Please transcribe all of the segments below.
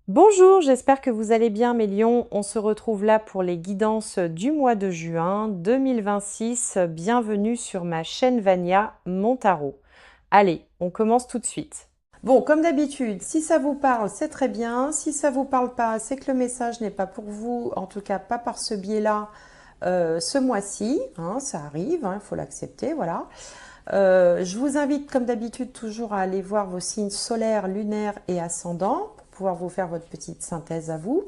Bonjour, j'espère que vous allez bien mes lions. On se retrouve là pour les guidances du mois de juin 2026. Bienvenue sur ma chaîne Vania, mon tarot. Allez, on commence tout de suite. Bon, comme d'habitude, si ça vous parle, c'est très bien. Si ça vous parle pas, c'est que le message n'est pas pour vous, en tout cas pas par ce biais-là, ce mois-ci. Hein, ça arrive, il faut l'accepter, voilà. Je vous invite, comme d'habitude, toujours à aller voir vos signes solaires, lunaires et ascendants pour pouvoir vous faire votre petite synthèse à vous.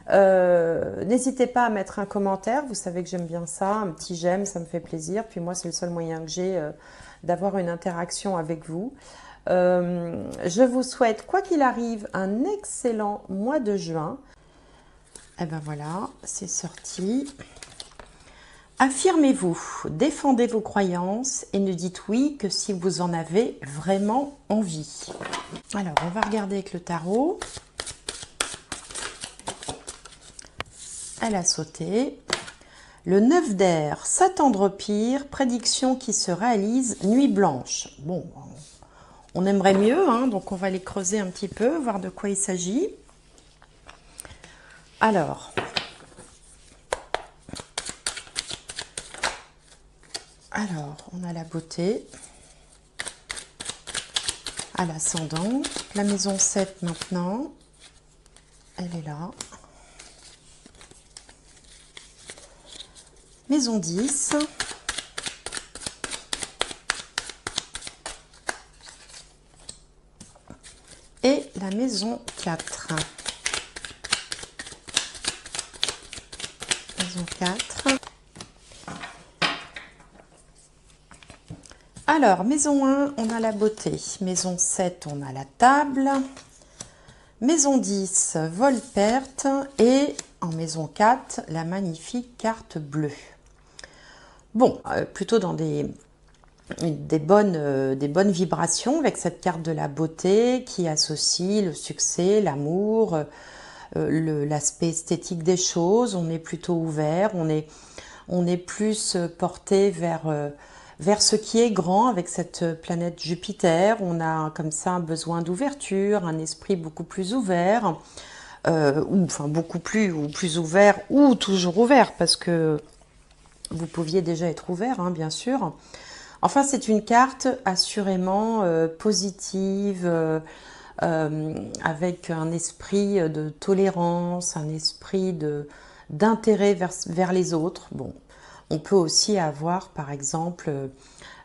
N'hésitez pas à mettre un commentaire, vous savez que j'aime bien ça, un petit j'aime, ça me fait plaisir. Puis moi, c'est le seul moyen que j'ai d'avoir une interaction avec vous. Je vous souhaite, quoi qu'il arrive, un excellent mois de juin. Et ben voilà, c'est sorti. Affirmez-vous, défendez vos croyances et ne dites oui que si vous en avez vraiment envie. Alors, on va regarder avec le tarot. Elle a sauté. Le 9 d'air, s'attendre pire, prédiction qui se réalise, nuit blanche. Bon, on aimerait mieux, hein, donc on va les creuser un petit peu, voir de quoi il s'agit. Alors, on a la beauté à l'ascendant. La maison 7 maintenant, elle est là. Maison 10. Et la maison 4. Maison 4. Alors, maison 1, on a la beauté. Maison 7, on a la table. Maison 10, vol-perte. Et en maison 4, la magnifique carte bleue. Bon, plutôt dans des bonnes vibrations avec cette carte de la beauté qui associe le succès, l'amour, l'aspect esthétique des choses. On est plutôt ouvert, on est plus porté vers ce qui est grand avec cette planète Jupiter. On a comme ça un besoin d'ouverture, un esprit beaucoup plus ouvert, ou enfin beaucoup plus ou plus ouvert ou toujours ouvert parce que vous pouviez déjà être ouvert, hein, bien sûr. Enfin, c'est une carte assurément positive, avec un esprit de tolérance, un esprit d'intérêt vers les autres. Bon, on peut aussi avoir, par exemple,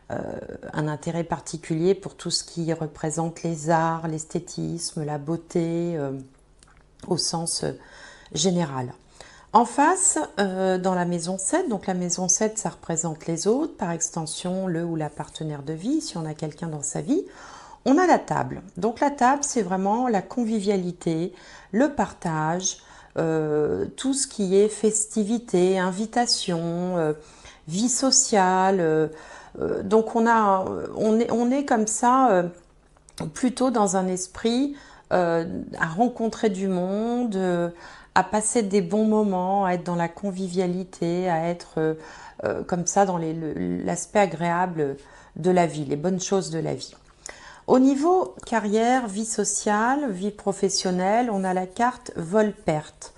un intérêt particulier pour tout ce qui représente les arts, l'esthétisme, la beauté, au sens général. En face, dans la maison 7, donc la maison 7, ça représente les autres, par extension, le ou la partenaire de vie, si on a quelqu'un dans sa vie. On a la table. Donc la table, c'est vraiment la convivialité, le partage, tout ce qui est festivité, invitation, vie sociale. Donc on est comme ça, plutôt dans un esprit à rencontrer du monde, à passer des bons moments, à être dans la convivialité, à être comme ça dans l'aspect agréable de la vie, les bonnes choses de la vie. Au niveau carrière, vie sociale, vie professionnelle, on a la carte vol-perte.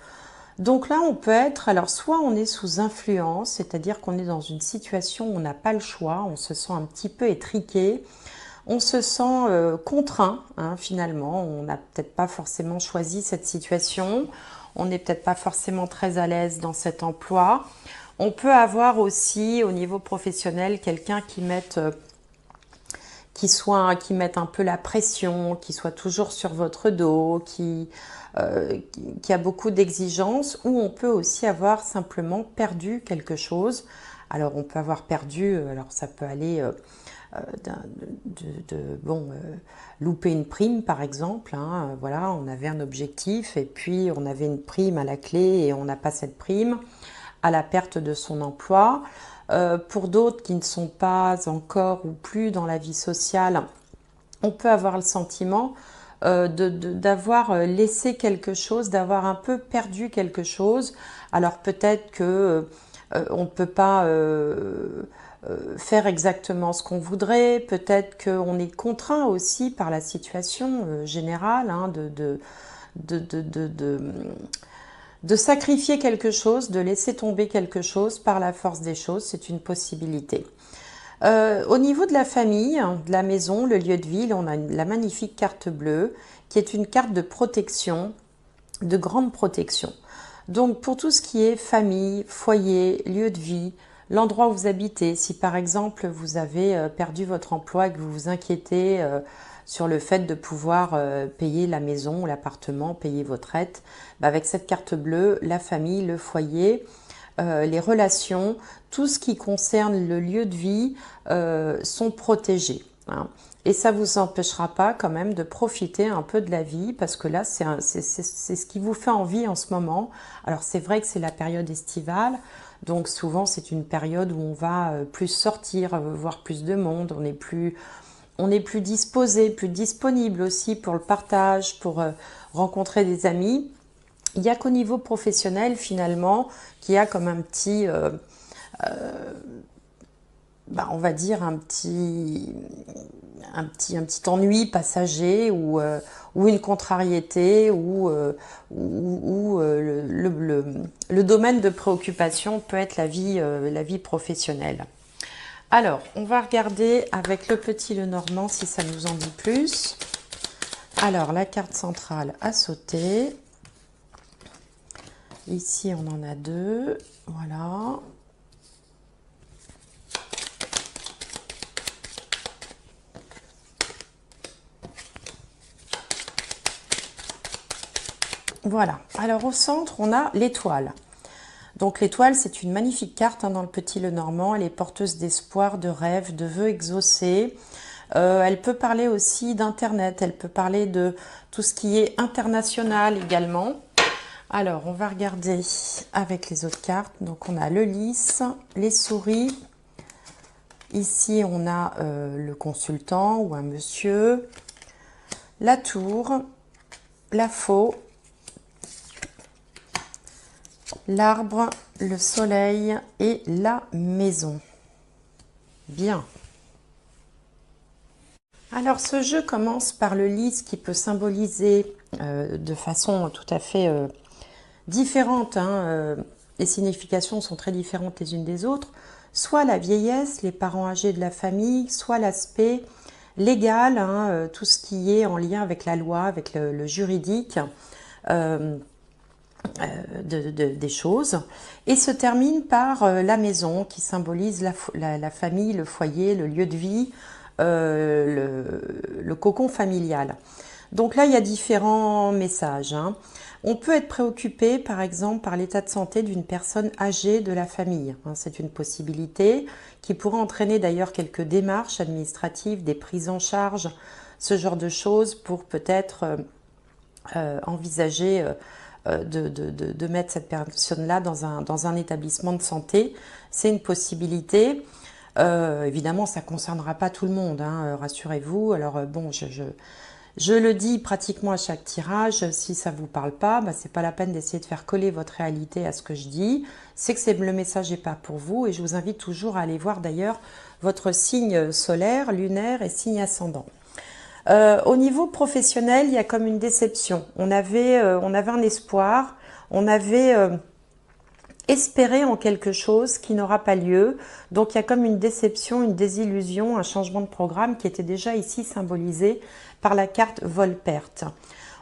Donc là, on peut être, alors soit on est sous influence, c'est-à-dire qu'on est dans une situation où on n'a pas le choix, on se sent un petit peu étriqué, on se sent contraint, hein, finalement, on n'a peut-être pas forcément choisi cette situation, on n'est peut-être pas forcément très à l'aise dans cet emploi. On peut avoir aussi au niveau professionnel quelqu'un qui mette un peu la pression, qui soit toujours sur votre dos, qui a beaucoup d'exigences, ou on peut aussi avoir simplement perdu quelque chose. Alors on peut avoir perdu, alors ça peut aller louper une prime par exemple, hein, voilà, on avait un objectif et puis on avait une prime à la clé et on n'a pas cette prime, à la perte de son emploi. Pour d'autres qui ne sont pas encore ou plus dans la vie sociale, on peut avoir le sentiment d'avoir laissé quelque chose, d'avoir un peu perdu quelque chose. Alors peut-être que on ne peut pas faire exactement ce qu'on voudrait, peut-être qu'on est contraint aussi par la situation générale, hein, de, de, de, de, de sacrifier quelque chose, de laisser tomber quelque chose par la force des choses, c'est une possibilité. Au niveau de la famille, de la maison, le lieu de vie, on a la magnifique carte bleue qui est une carte de protection, de grande protection. Donc pour tout ce qui est famille, foyer, lieu de vie, l'endroit où vous habitez, si par exemple vous avez perdu votre emploi et que vous vous inquiétez sur le fait de pouvoir payer la maison, l'appartement, payer votre aide, avec cette carte bleue, la famille, le foyer, les relations, tout ce qui concerne le lieu de vie sont protégés. Hein. Et ça ne vous empêchera pas quand même de profiter un peu de la vie parce que là, c'est ce qui vous fait envie en ce moment. Alors c'est vrai que c'est la période estivale, donc souvent c'est une période où on va plus sortir, voir plus de monde, on est plus disposé, plus disponible aussi pour le partage, pour rencontrer des amis. Il n'y a qu'au niveau professionnel finalement qu'il y a comme un petit... on va dire un petit ennui passager ou une contrariété ou le domaine de préoccupation peut être la vie professionnelle. Alors, on va regarder avec le petit Lenormand si ça nous en dit plus. Alors, la carte centrale a sauté. Ici, on en a deux. Voilà. Voilà, alors au centre, on a l'étoile. Donc l'étoile, c'est une magnifique carte dans le petit Lenormand. Elle est porteuse d'espoir, de rêves, de vœux exaucés. Elle peut parler aussi d'Internet, elle peut parler de tout ce qui est international également. Alors, on va regarder avec les autres cartes. Donc on a le lys, les souris. Ici, on a le consultant ou un monsieur. La tour, la faux. L'arbre, le soleil et la maison. Bien. Alors ce jeu commence par le lys qui peut symboliser de façon tout à fait différente, les significations sont très différentes les unes des autres, soit la vieillesse, les parents âgés de la famille, soit l'aspect légal, tout ce qui est en lien avec la loi, avec le juridique. Des choses et se termine par la maison qui symbolise la famille, le foyer, le lieu de vie, le cocon familial. Donc là, il y a différents messages. On peut être préoccupé, par exemple, par l'état de santé d'une personne âgée de la famille. C'est une possibilité qui pourrait entraîner d'ailleurs quelques démarches administratives, des prises en charge, ce genre de choses pour peut-être envisager de mettre cette personne-là dans un établissement de santé. C'est une possibilité. Évidemment, ça ne concernera pas tout le monde, rassurez-vous. Alors bon, je le dis pratiquement à chaque tirage, si ça ne vous parle pas, c'est pas la peine d'essayer de faire coller votre réalité à ce que je dis. C'est que le message n'est pas pour vous et je vous invite toujours à aller voir d'ailleurs votre signe solaire, lunaire et signe ascendant. Au niveau professionnel, il y a comme une déception. On avait un espoir, on avait espéré en quelque chose qui n'aura pas lieu. Donc il y a comme une déception, une désillusion, un changement de programme qui était déjà ici symbolisé par la carte vol-perte.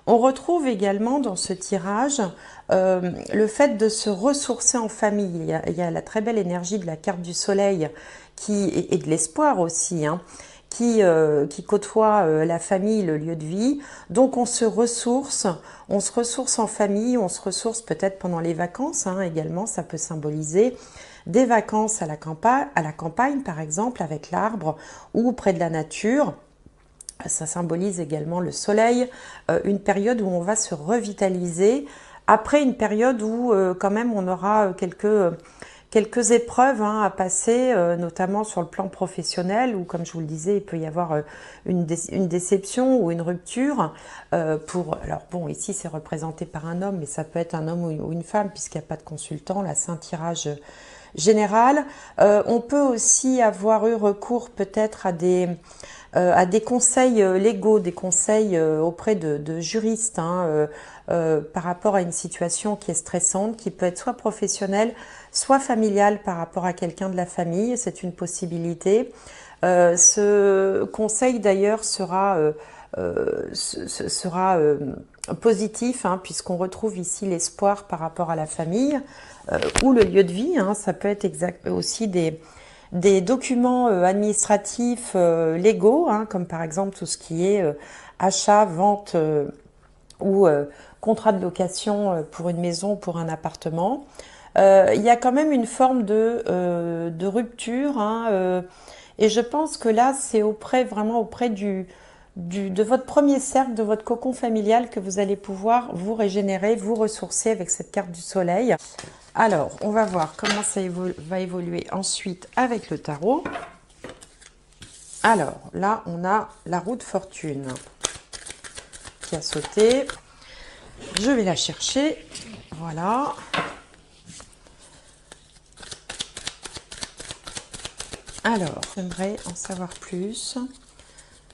On retrouve également dans ce tirage le fait de se ressourcer en famille. Il y a la très belle énergie de la carte du soleil et de l'espoir aussi, qui côtoie la famille, le lieu de vie. Donc on se ressource en famille, on se ressource peut-être pendant les vacances également, ça peut symboliser des vacances à la campagne par exemple avec l'arbre ou près de la nature. Ça symbolise également le soleil, une période où on va se revitaliser après une période où quand même on aura quelques épreuves à passer, notamment sur le plan professionnel, où, comme je vous le disais, il peut y avoir une déception ou une rupture. Alors bon, ici c'est représenté par un homme, mais ça peut être un homme ou une femme, puisqu'il n'y a pas de consultant, là c'est un tirage général. On peut aussi avoir eu recours peut-être à des conseils légaux, des conseils auprès de juristes, par rapport à une situation qui est stressante, qui peut être soit professionnelle, soit familiale par rapport à quelqu'un de la famille. C'est une possibilité. Ce conseil d'ailleurs sera positif, hein, puisqu'on retrouve ici l'espoir par rapport à la famille ou le lieu de vie. Hein. Ça peut être aussi des documents administratifs légaux, hein, comme par exemple tout ce qui est achat, vente ou contrat de location pour une maison ou pour un appartement. Il y a quand même une forme de rupture, hein, et je pense que là, c'est vraiment auprès de votre premier cercle, de votre cocon familial que vous allez pouvoir vous régénérer, vous ressourcer avec cette carte du soleil. Alors, on va voir comment ça va évoluer ensuite avec le tarot. Alors, là, on a la roue de fortune qui a sauté. Je vais la chercher. Voilà. Alors, j'aimerais en savoir plus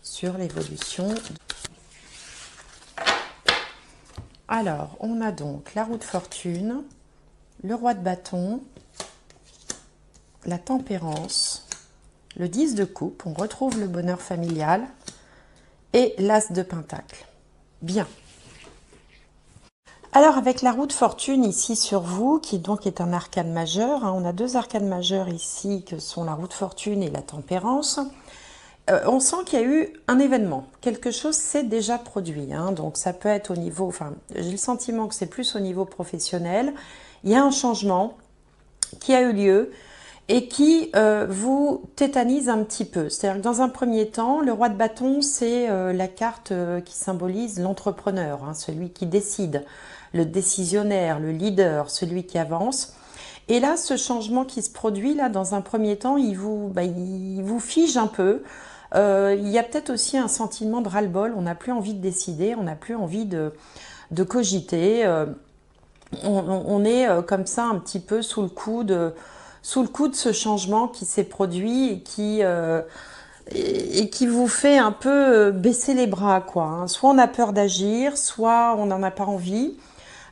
sur l'évolution. Alors, on a donc la roue de fortune, le roi de bâton, la tempérance, le 10 de coupe, on retrouve le bonheur familial et l'as de pentacle. Bien. Alors avec la roue de fortune ici sur vous, qui donc est un arcane majeur, hein, on a deux arcanes majeurs ici que sont la roue de fortune et la tempérance. On sent qu'il y a eu un événement, quelque chose s'est déjà produit, hein, donc ça peut être au niveau, enfin j'ai le sentiment que c'est plus au niveau professionnel, il y a un changement qui a eu lieu et qui vous tétanise un petit peu. C'est-à-dire que dans un premier temps, le roi de bâton, c'est la carte qui symbolise l'entrepreneur, hein, celui qui décide, le décisionnaire, le leader, celui qui avance. Et là, ce changement qui se produit, là, dans un premier temps, il vous fige un peu. Il y a peut-être aussi un sentiment de ras-le-bol, on n'a plus envie de décider, on n'a plus envie de cogiter. On est comme ça un petit peu sous le coup de ce changement qui s'est produit et qui vous fait un peu baisser les bras, quoi, hein. Soit on a peur d'agir, soit on n'en a pas envie.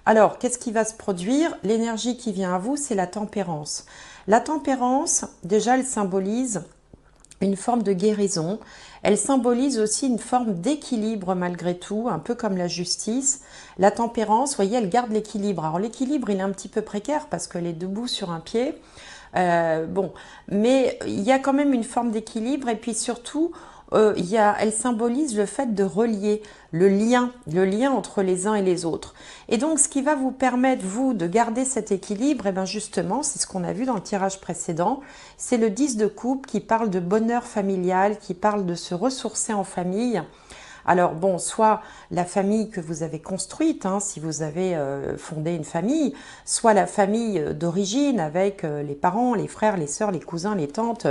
Alors, qu'est-ce qui va se produire? L'énergie qui vient à vous, c'est la tempérance. La tempérance, déjà, elle symbolise une forme de guérison. Elle symbolise aussi une forme d'équilibre malgré tout, un peu comme la justice. La tempérance, vous voyez, elle garde l'équilibre. Alors l'équilibre, il est un petit peu précaire parce qu'elle est debout sur un pied. Bon, mais il y a quand même une forme d'équilibre et puis surtout, elle symbolise le fait de relier le lien entre les uns et les autres. Et donc, ce qui va vous permettre, vous, de garder cet équilibre, et bien justement, c'est ce qu'on a vu dans le tirage précédent, c'est le 10 de coupe qui parle de bonheur familial, qui parle de se ressourcer en famille. Alors bon, soit la famille que vous avez construite, hein, si vous avez fondé une famille, soit la famille d'origine avec les parents, les frères, les sœurs, les cousins, les tantes,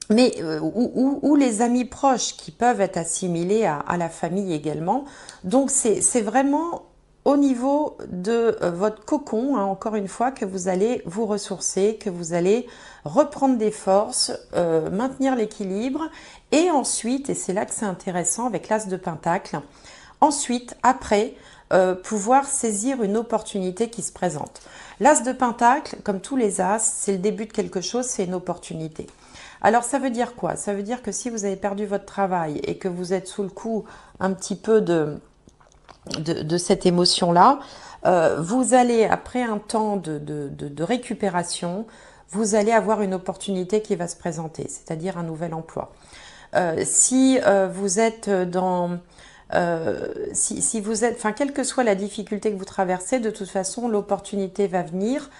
mais ou les amis proches qui peuvent être assimilés à la famille également. Donc c'est vraiment au niveau de votre cocon, hein, encore une fois, que vous allez vous ressourcer, que vous allez reprendre des forces, maintenir l'équilibre, et ensuite, et c'est là que c'est intéressant avec l'as de pentacle, ensuite, après, pouvoir saisir une opportunité qui se présente. L'as de pentacle, comme tous les as, c'est le début de quelque chose, c'est une opportunité. Alors ça veut dire quoi? Ça veut dire que si vous avez perdu votre travail et que vous êtes sous le coup un petit peu de cette émotion-là, vous allez, après un temps de récupération, vous allez avoir une opportunité qui va se présenter, c'est-à-dire un nouvel emploi. Si vous êtes dans... si vous êtes, enfin, quelle que soit la difficulté que vous traversez, de toute façon, l'opportunité va venir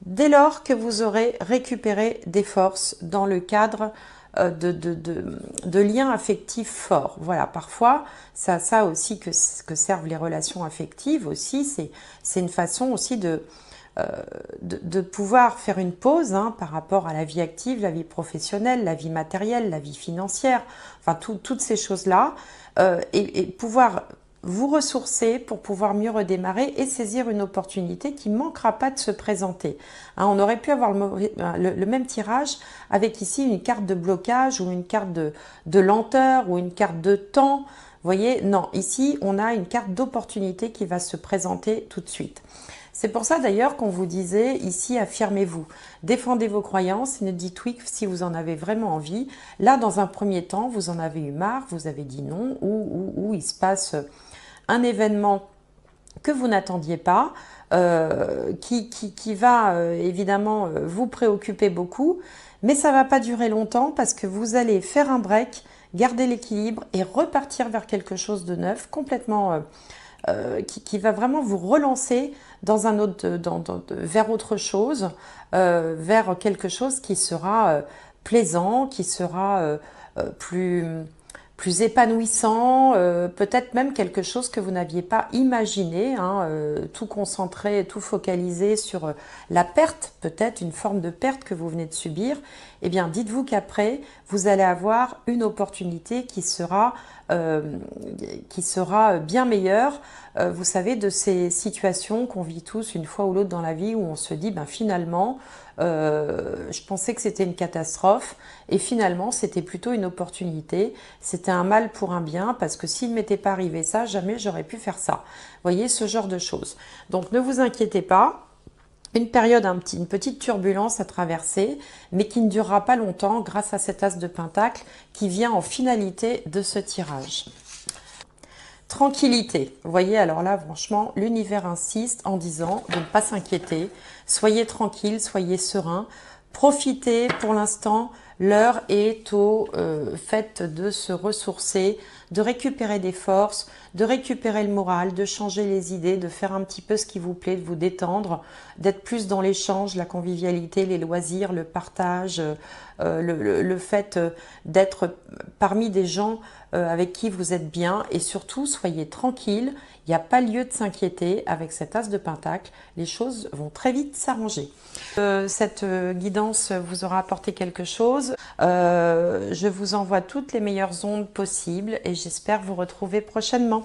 dès lors que vous aurez récupéré des forces dans le cadre de liens affectifs forts. Voilà, parfois, ça aussi que servent les relations affectives aussi, c'est une façon aussi de pouvoir faire une pause, hein, par rapport à la vie active, la vie professionnelle, la vie matérielle, la vie financière, enfin toutes ces choses-là, et pouvoir vous ressourcer pour pouvoir mieux redémarrer et saisir une opportunité qui ne manquera pas de se présenter. Hein, on aurait pu avoir le même tirage avec ici une carte de blocage ou une carte de lenteur ou une carte de temps. voyez, non, ici, on a une carte d'opportunité qui va se présenter tout de suite. C'est pour ça d'ailleurs qu'on vous disait ici, affirmez-vous, défendez vos croyances et ne dites oui que si vous en avez vraiment envie. Là, dans un premier temps, vous en avez eu marre, vous avez dit non, ou il se passe un événement que vous n'attendiez pas, qui va évidemment vous préoccuper beaucoup, mais ça ne va pas durer longtemps parce que vous allez faire un break, garder l'équilibre et repartir vers quelque chose de neuf, complètement qui va vraiment vous relancer dans un autre, vers autre chose, vers quelque chose qui sera plaisant, qui sera plus épanouissant, peut-être même quelque chose que vous n'aviez pas imaginé, hein, tout concentré, tout focalisé sur la perte, peut-être une forme de perte que vous venez de subir. Eh bien, dites-vous qu'après, vous allez avoir une opportunité qui sera bien meilleure. Vous savez, de ces situations qu'on vit tous une fois ou l'autre dans la vie où on se dit, ben finalement, je pensais que c'était une catastrophe et finalement c'était plutôt une opportunité, c'était un mal pour un bien parce que s'il ne m'était pas arrivé ça, jamais j'aurais pu faire ça. Vous voyez, ce genre de choses. Donc ne vous inquiétez pas, une période, une petite turbulence à traverser, mais qui ne durera pas longtemps grâce à cet as de pentacle qui vient en finalité de ce tirage. Tranquillité. Vous voyez, alors là, franchement, l'univers insiste en disant de ne pas s'inquiéter. Soyez tranquille, soyez serein. Profitez pour l'instant. L'heure est au fait de se ressourcer, de récupérer des forces, de récupérer le moral, de changer les idées, de faire un petit peu ce qui vous plaît, de vous détendre, d'être plus dans l'échange, la convivialité, les loisirs, le partage, le fait d'être parmi des gens avec qui vous êtes bien et surtout soyez tranquille, il n'y a pas lieu de s'inquiéter avec cet as de pentacle, les choses vont très vite s'arranger. Cette guidance vous aura apporté quelque chose, je vous envoie toutes les meilleures ondes possibles et j'espère vous retrouver prochainement.